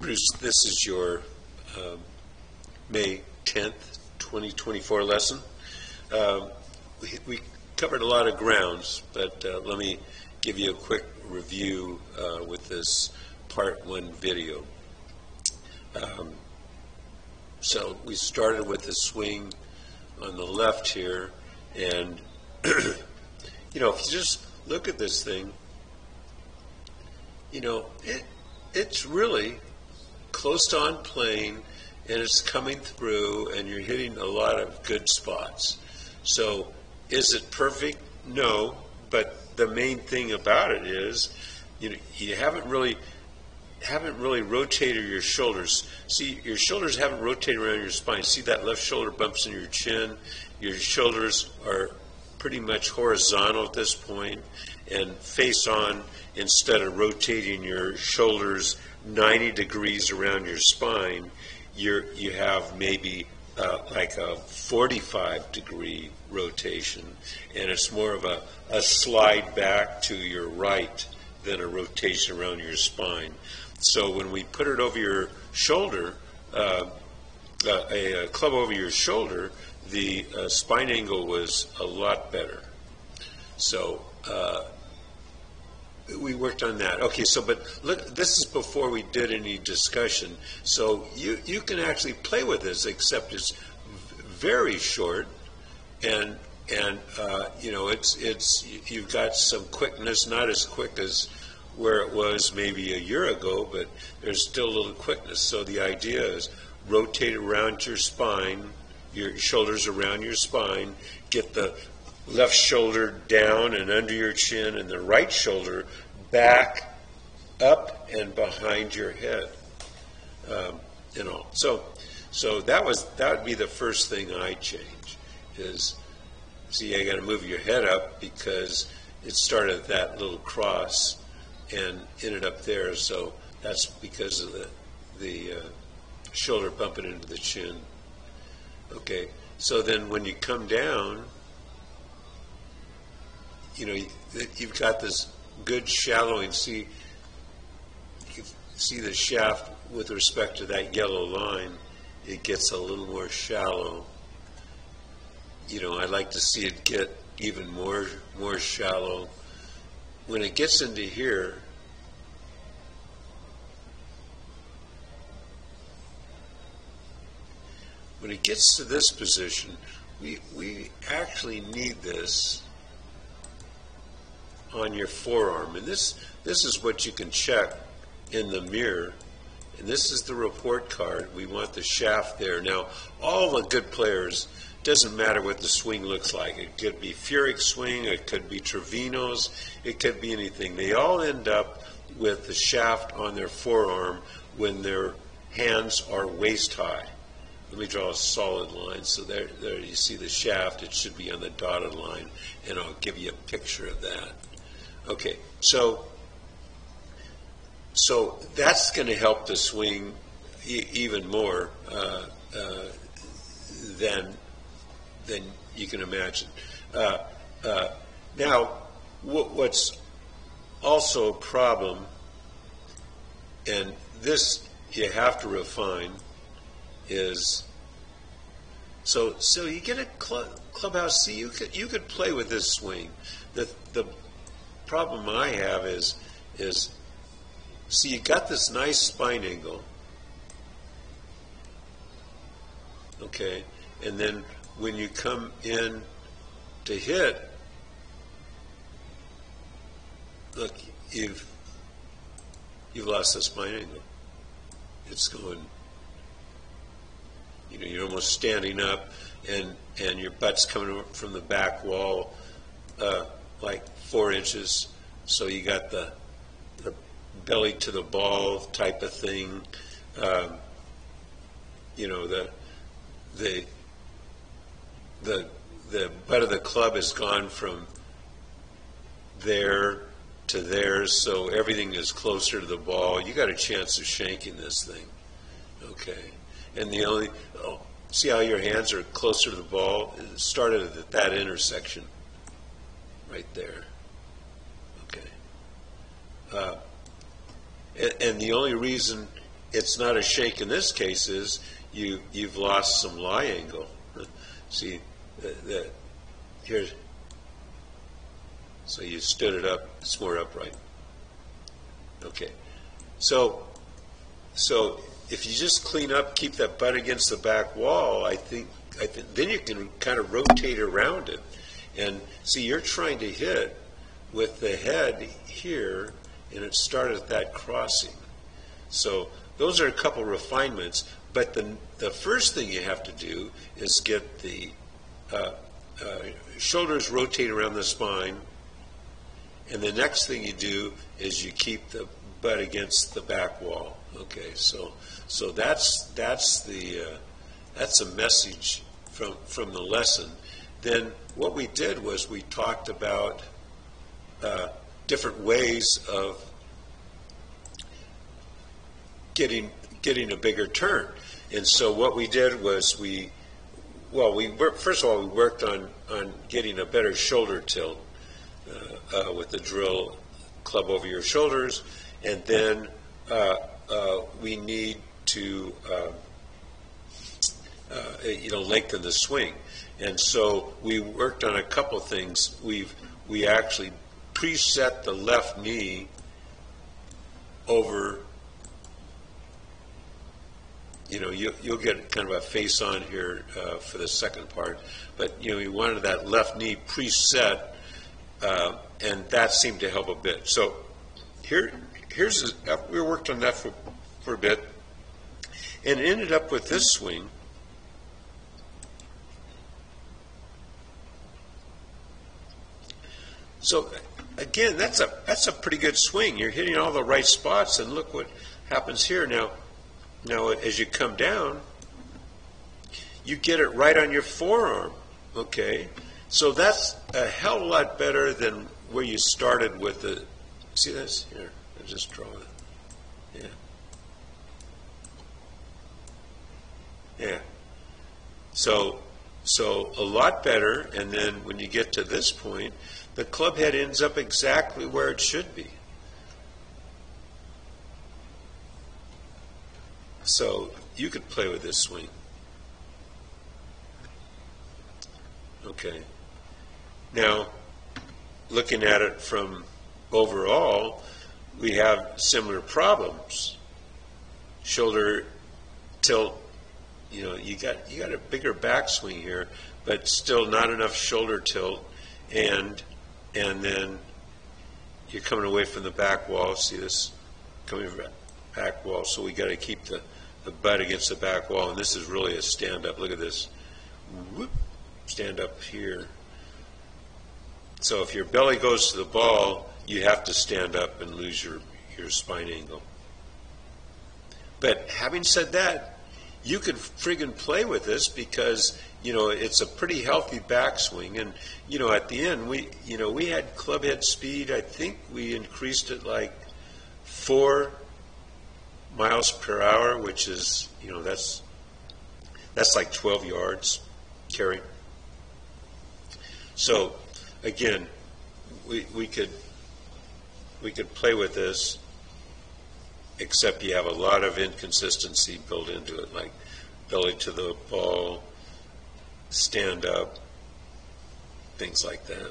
Bruce, this is your May 10th, 2024 lesson. We covered a lot of grounds, but let me give you a quick review with this part 1 video. So we started with the swing on the left here, and you know, if you just look at this thing, you know, it's really close to on plane, and it's coming through, and you're hitting a lot of good spots. So is it perfect? No, but the main thing about it is, you know, you haven't really rotated your shoulders. See, your shoulders haven't rotated around your spine. See that left shoulder bumps in your chin? Your shoulders are pretty much horizontal at this point and face on, instead of rotating your shoulders 90 degrees around your spine. You have maybe like a 45-degree rotation, and it's more of a slide back to your right than a rotation around your spine. So when we put it over your shoulder, a club over your shoulder, the spine angle was a lot better. So we worked on that. Okay, so but look, this is before we did any discussion. So you can actually play with this, except it's very short, and you know, you've got some quickness, not as quick as where it was maybe a year ago, but there's still a little quickness. So the idea is rotate around your spine, your shoulders around your spine, get the left shoulder down and under your chin, and the right shoulder back up and behind your head. You know, so that would be the first thing I change. Is, see, I got to move your head up because it started at that little cross and ended up there. So that's because of the shoulder bumping into the chin. Okay, so then when you come down, you know, you've got this good shallowing. See, you see the shaft with respect to that yellow line, it gets a little more shallow. You know, I like to see it get even more shallow. When it gets into here, when it gets to this position, we actually need this on your forearm, and this is what you can check in the mirror, and this is the report card. We want the shaft there. Now, all the good players, doesn't matter what the swing looks like. It could be Furyk swing, it could be Trevino's, it could be anything. They all end up with the shaft on their forearm when their hands are waist high. Let me draw a solid line. So there you see the shaft. It should be on the dotted line, and I'll give you a picture of that. Okay, so that's going to help the swing even more than you can imagine. Now, what's also a problem, and this you have to refine, is so you get a clubhouse. See, you could play with this swing. The problem I have is see, you got this nice spine angle, okay, and then when you come in to hit, look, you've lost the spine angle. It's going, you know, you're almost standing up, and your butt's coming from the back wall like 4 inches. So you got the belly to the ball type of thing. You know, the butt of the club has gone from there to there, so everything is closer to the ball. You got a chance of shanking this thing, okay? And the only, see how your hands are closer to the ball? It started at that intersection, right there, okay? And the only reason it's not a shake in this case is you've lost some lie angle. See, here's, so you stood it up, it's more upright. Okay, so if you just clean up, keep that butt against the back wall, I think then you can kind of rotate around it. And see, you're trying to hit with the head here, and it started at that crossing. So those are a couple refinements, but the first thing you have to do is get the shoulders rotate around the spine, and the next thing you do is you keep the butt against the back wall. Okay, so that's a message from the lesson. Then what we did was we talked about different ways of getting a bigger turn. And so what we did was first of all, we worked on getting a better shoulder tilt with the drill club over your shoulders, and then we need to lengthen the swing. And so we worked on a couple things. We actually preset the left knee over. You'll get kind of a face on here for the second part, but we wanted that left knee preset, and that seemed to help a bit. So we worked on that for a bit, and ended up with this swing. So again, that's a pretty good swing. You're hitting all the right spots, and look what happens here now. Now, as you come down, you get it right on your forearm, okay? So that's a hell of a lot better than where you started with the, see this? Here, I'll just draw it. Yeah. So a lot better, and then when you get to this point, the club head ends up exactly where it should be. So you could play with this swing. Okay. Now, looking at it from overall, we have similar problems. Shoulder tilt, you got a bigger backswing here, but still not enough shoulder tilt, and then you're coming away from the back wall. See this coming from the back wall, so we got to keep the butt against the back wall, and this is really a stand-up. Look at this. Whoop, stand up here. So if your belly goes to the ball, you have to stand up and lose your spine angle. But having said that, you could friggin' play with this because, it's a pretty healthy backswing. And, at the end, we had club head speed. I think we increased it like 4 miles per hour, which is, that's like 12 yards carry. So again, we could play with this, except you have a lot of inconsistency built into it, like belly to the ball, stand up, things like that.